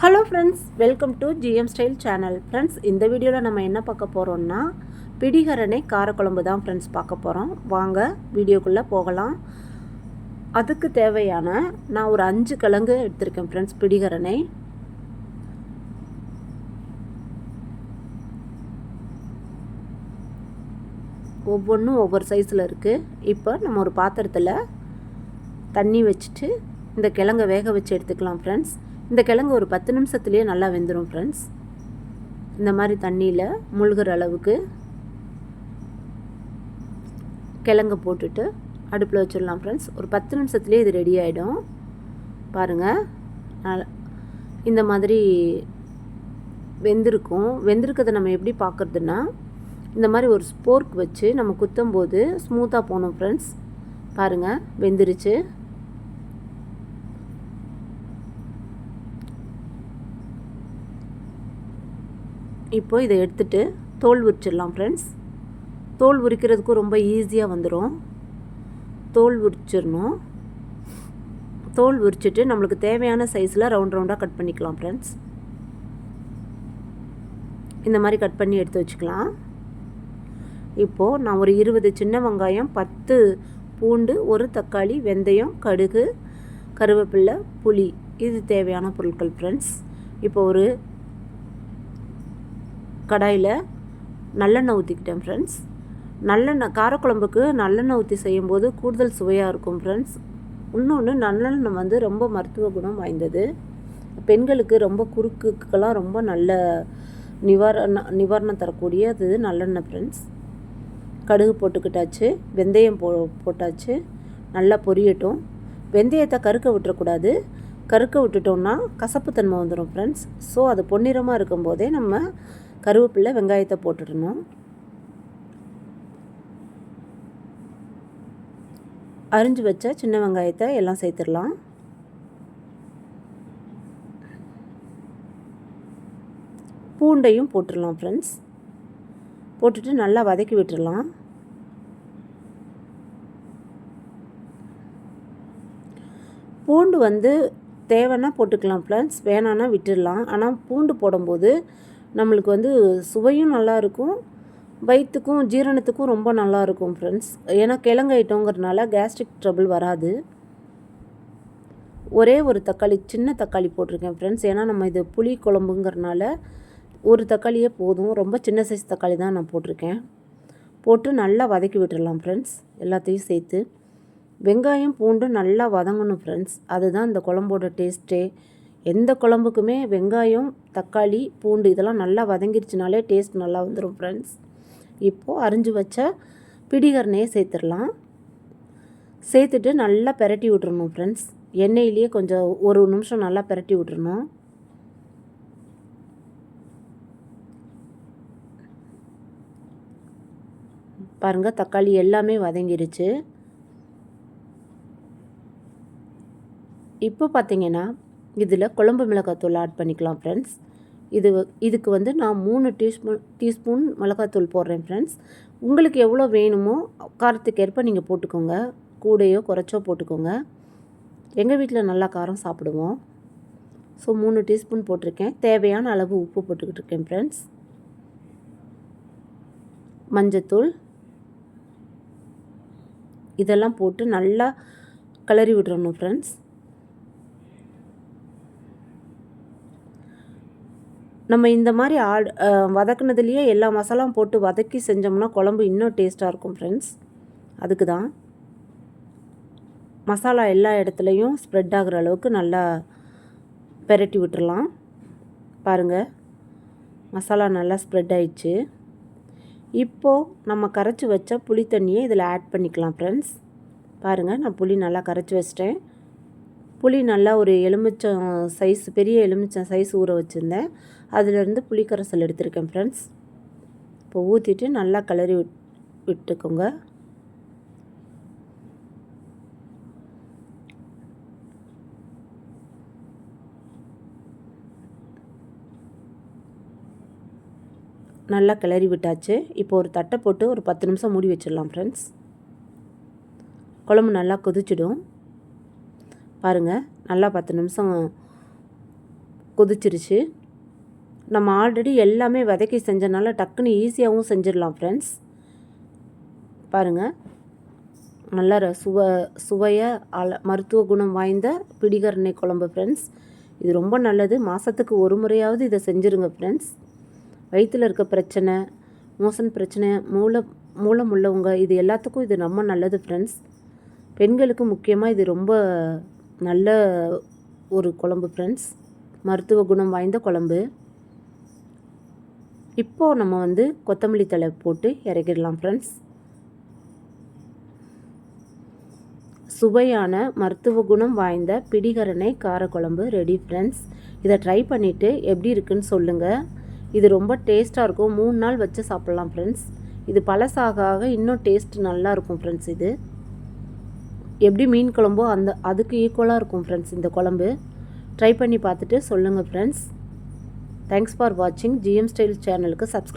Hello friends, welcome to GM style channel. Friends, இந்த வீடியோவில் நம்ம என்ன பார்க்க போகிறோம்னா பிடிகரணை காரக்குழம்பு தான் ஃப்ரெண்ட்ஸ் பார்க்க போகிறோம். வாங்க வீடியோக்குள்ளே போகலாம். அதுக்கு தேவையான நான் ஒரு 5 கிழங்கு எடுத்திருக்கேன் ஃப்ரெண்ட்ஸ். பிடிகரணை ஒவ்வொன்றும் ஒவ்வொரு சைஸில் இருக்குது. இப்போ நம்ம ஒரு பாத்திரத்தில் தண்ணி வச்சுட்டு இந்த கிழங்கை வேக வச்சு எடுத்துக்கலாம் ஃப்ரெண்ட்ஸ். இந்த கிழங்கு ஒரு 10 நிமிஷத்துலேயே நல்லா வெந்துடும் ஃப்ரெண்ட்ஸ். இந்த மாதிரி தண்ணியில் முழுகிற அளவுக்கு கிழங்கை போட்டுட்டு அடுப்பில் வச்சிடலாம் ஃப்ரெண்ட்ஸ். ஒரு 10 நிமிஷத்துலேயே இது ரெடி ஆகிடும். பாருங்கள், இந்த மாதிரி வெந்திருக்கும். வெந்திருக்கிறத நம்ம எப்படி பார்க்குறதுன்னா, இந்த மாதிரி ஒரு ஸ்போர்க் வச்சு நம்ம குத்தும் போது ஸ்மூத்தாக போகணும் ஃப்ரெண்ட்ஸ். பாருங்கள், வெந்துருச்சு. இப்போ இதை எடுத்துகிட்டு தோல் உரிச்சிடலாம் ஃப்ரெண்ட்ஸ். தோல் உரிக்கிறதுக்கும் ரொம்ப ஈஸியாக வந்துடும். தோல் உரிச்சிடணும். தோல் உரிச்சிட்டு நம்மளுக்கு தேவையான சைஸில் ரவுண்டாக கட் பண்ணிக்கலாம் ஃப்ரெண்ட்ஸ். இந்த மாதிரி கட் பண்ணி எடுத்து வச்சுக்கலாம். இப்போது நான் ஒரு 20 சின்ன வெங்காயம், 10 பூண்டு, ஒரு தக்காளி, வெந்தயம், கடுகு, கருவேப்பிலை, புளி, இது தேவையான பொருட்கள் ஃப்ரெண்ட்ஸ். இப்போ ஒரு கடாயில் நல்லெண்ணெய் ஊற்றிக்கிட்டேன் ஃப்ரெண்ட்ஸ். நல்லெண்ணெய் காரக்குழம்புக்கு நல்லெண்ணெய் ஊற்றி செய்யும்போது கூடுதல் சுவையாக இருக்கும் ஃப்ரெண்ட்ஸ். இன்னொன்று, நல்லெண்ணெய் வந்து ரொம்ப மருத்துவ குணம் வாய்ந்தது. பெண்களுக்கு ரொம்ப குறுக்குக்கெல்லாம் ரொம்ப நல்ல நிவாரணம் தரக்கூடியது நல்லெண்ணெய் ஃப்ரெண்ட்ஸ். கடுகு போட்டுக்கிட்டாச்சு, வெந்தயம் போட்டாச்சு. நல்லா பொரியட்டும். வெந்தயத்தை கருக்க விட்டுறக்கூடாது. கருக்க விட்டுட்டோம்னா கசப்புத்தன்மை வந்துடும் ஃப்ரெண்ட்ஸ். ஸோ அது பொன்னிறமாக இருக்கும்போதே நம்ம கருவேப்பிலை, வெங்காயத்தை போட்டுடணும். அரிஞ்சு வச்ச சின்ன வெங்காயத்தை எல்லாம் சேர்த்துடலாம். பூண்டையும் போட்டுடலாம் ஃப்ரெண்ட்ஸ். போட்டுட்டு நல்லா வதக்கி விட்டுடலாம். பூண்டு வந்து தேவைன்னா போட்டுக்கலாம் ஃப்ரெண்ட்ஸ், வேணான்னா விட்டுடலாம். ஆனால் பூண்டு போடும்போது நம்மளுக்கு வந்து சுவையும் நல்லாயிருக்கும், வயிற்றுக்கும் ஜீரணத்துக்கும் ரொம்ப நல்லாயிருக்கும் ஃப்ரெண்ட்ஸ். ஏன்னா கிழங்கு ஐட்டங்கிறதுனால கேஸ்ட்ரிக் ட்ரபிள் வராது. ஒரே ஒரு தக்காளி, சின்ன தக்காளி போட்டிருக்கேன் ஃப்ரெண்ட்ஸ். ஏன்னா நம்ம இது புளி குழம்புங்கிறதுனால ஒரு தக்காளியே போதும். ரொம்ப சின்ன சைஸ் தக்காளி தான் நான் போட்டிருக்கேன். போட்டு நல்லா வதக்கி விட்டுடலாம் ஃப்ரெண்ட்ஸ். எல்லாத்தையும் சேர்த்து வெங்காயம், பூண்டு நல்லா வதங்கணும் ஃப்ரெண்ட்ஸ். அதுதான் இந்த குழம்போட டேஸ்ட்டே. எந்த குழம்புக்குமே வெங்காயம், தக்காளி, பூண்டு இதெல்லாம் நல்லா வதங்கிருச்சுனாலே டேஸ்ட் நல்லா வந்துடும் ஃப்ரெண்ட்ஸ். இப்போது அரிஞ்சு வச்ச பிடிகரணையை சேர்த்துடலாம். சேர்த்துட்டு நல்லா பெரட்டி விட்டுறணும் ஃப்ரெண்ட்ஸ். எண்ணெயிலேயே கொஞ்சம் ஒரு நிமிஷம் நல்லா பெரட்டி விட்டுறணும். பாருங்கள், தக்காளி எல்லாமே வதங்கிருச்சு. இப்போ பார்த்திங்கன்னா இதில் குழம்பு மிளகாத்தூள் ஆட் பண்ணிக்கலாம் ஃப்ரெண்ட்ஸ். இதுக்கு வந்து நான் 3 டீஸ்பூன் மிளகாத்தூள் போடுறேன் ஃப்ரெண்ட்ஸ். உங்களுக்கு எவ்வளோ வேணுமோ காரத்துக்கு ஏற்ப நீங்கள் போட்டுக்கோங்க. கூடையோ குறைச்சோ போட்டுக்கோங்க. எங்கள் வீட்டில் நல்லா காரம் சாப்பிடுவோம். ஸோ 3 டீஸ்பூன் போட்டிருக்கேன். தேவையான அளவு உப்பு போட்டுக்கிட்டு இருக்கேன் ஃப்ரெண்ட்ஸ். மஞ்சத்தூள் இதெல்லாம் போட்டு நல்லா கிளறி விட்டுறணும் ஃப்ரெண்ட்ஸ். நம்ம இந்த மாதிரி வதக்குனதுலேயே எல்லா மசாலாவும் போட்டு வதக்கி செஞ்சோம்னா குழம்பு இன்னும் டேஸ்ட்டாக இருக்கும் ஃப்ரெண்ட்ஸ். அதுக்கு தான் மசாலா எல்லா இடத்துலையும் ஸ்ப்ரெட் ஆகிற அளவுக்கு நல்லா பெரட்டி விட்டுறலாம். பாருங்கள், மசாலா நல்லா ஸ்ப்ரெட் ஆயிடுச்சு. இப்போது நம்ம கரைச்சி வச்ச புளி தண்ணியை இதில் ஆட் பண்ணிக்கலாம் ஃப்ரெண்ட்ஸ். பாருங்கள், நான் புளி நல்லா கரைச்சி வச்சிட்டேன். புளி நல்லா ஒரு எலுமிச்சம் சைஸ், பெரிய எலுமிச்சம் சைஸ் ஊற வச்சுருந்தேன். அதிலேருந்து புளி கரைசல் எடுத்திருக்கேன் ஃப்ரெண்ட்ஸ். இப்போ ஊற்றிட்டு நல்லா கிளறி விட்டுக்கோங்க. நல்லா கிளறி விட்டாச்சு. இப்போ ஒரு தட்டை போட்டு ஒரு 10 நிமிஷம் மூடி வச்சிடலாம் ஃப்ரெண்ட்ஸ். குழம்பு நல்லா கொதிச்சிடும். பாருங்கள், நல்லா 10 நிமிஷம் கொதிச்சிருச்சு. நம்ம ஆல்ரெடி எல்லாமே வதக்கி செஞ்சனால டக்குன்னு ஈஸியாகவும் செஞ்சிடலாம் ஃப்ரெண்ட்ஸ். பாருங்கள், நல்ல சுவையாக மருத்துவ குணம் வாய்ந்த பிடிகரணை குழம்பு ஃப்ரெண்ட்ஸ். இது ரொம்ப நல்லது. மாதத்துக்கு ஒரு முறையாவது இதை செஞ்சுருங்க ஃப்ரெண்ட்ஸ். வயிற்றில் இருக்க பிரச்சனை, மோசன் பிரச்சனை, மூலம் உள்ளவங்க, இது எல்லாத்துக்கும் இது ரொம்ப நல்லது ஃப்ரெண்ட்ஸ். பெண்களுக்கு முக்கியமாக இது ரொம்ப நல்ல ஒரு குழம்பு ஃப்ரெண்ட்ஸ். மருத்துவ குணம் வாய்ந்த குழம்பு. இப்போது நம்ம கொத்தமல்லி தழை போட்டு இறக்கிடலாம் ஃப்ரெண்ட்ஸ். சுவையான மருத்துவ குணம் வாய்ந்த பிடிகரணை காரக்குழம்பு ரெடி ஃப்ரெண்ட்ஸ். இதை ட்ரை பண்ணிவிட்டு எப்படி இருக்குன்னு சொல்லுங்கள். இது ரொம்ப டேஸ்ட்டாக இருக்கும். 3 நாள் வச்சு சாப்பிட்லாம் ஃப்ரெண்ட்ஸ். இது பழசாக இன்னும் டேஸ்ட் நல்லாயிருக்கும் ஃப்ரெண்ட்ஸ். இது எப்படி மீன் குழம்போ அதுக்கு ஈக்குவலாக இருக்கும் ஃப்ரெண்ட்ஸ் இந்த குழம்பு. ட்ரை பண்ணி பார்த்துட்டு சொல்லுங்கள் ஃப்ரெண்ட்ஸ். தேங்க்ஸ் ஃபார் வாட்சிங். ஜிஎம் ஸ்டைல் சேனலுக்கு சப்ஸ்கிரைப்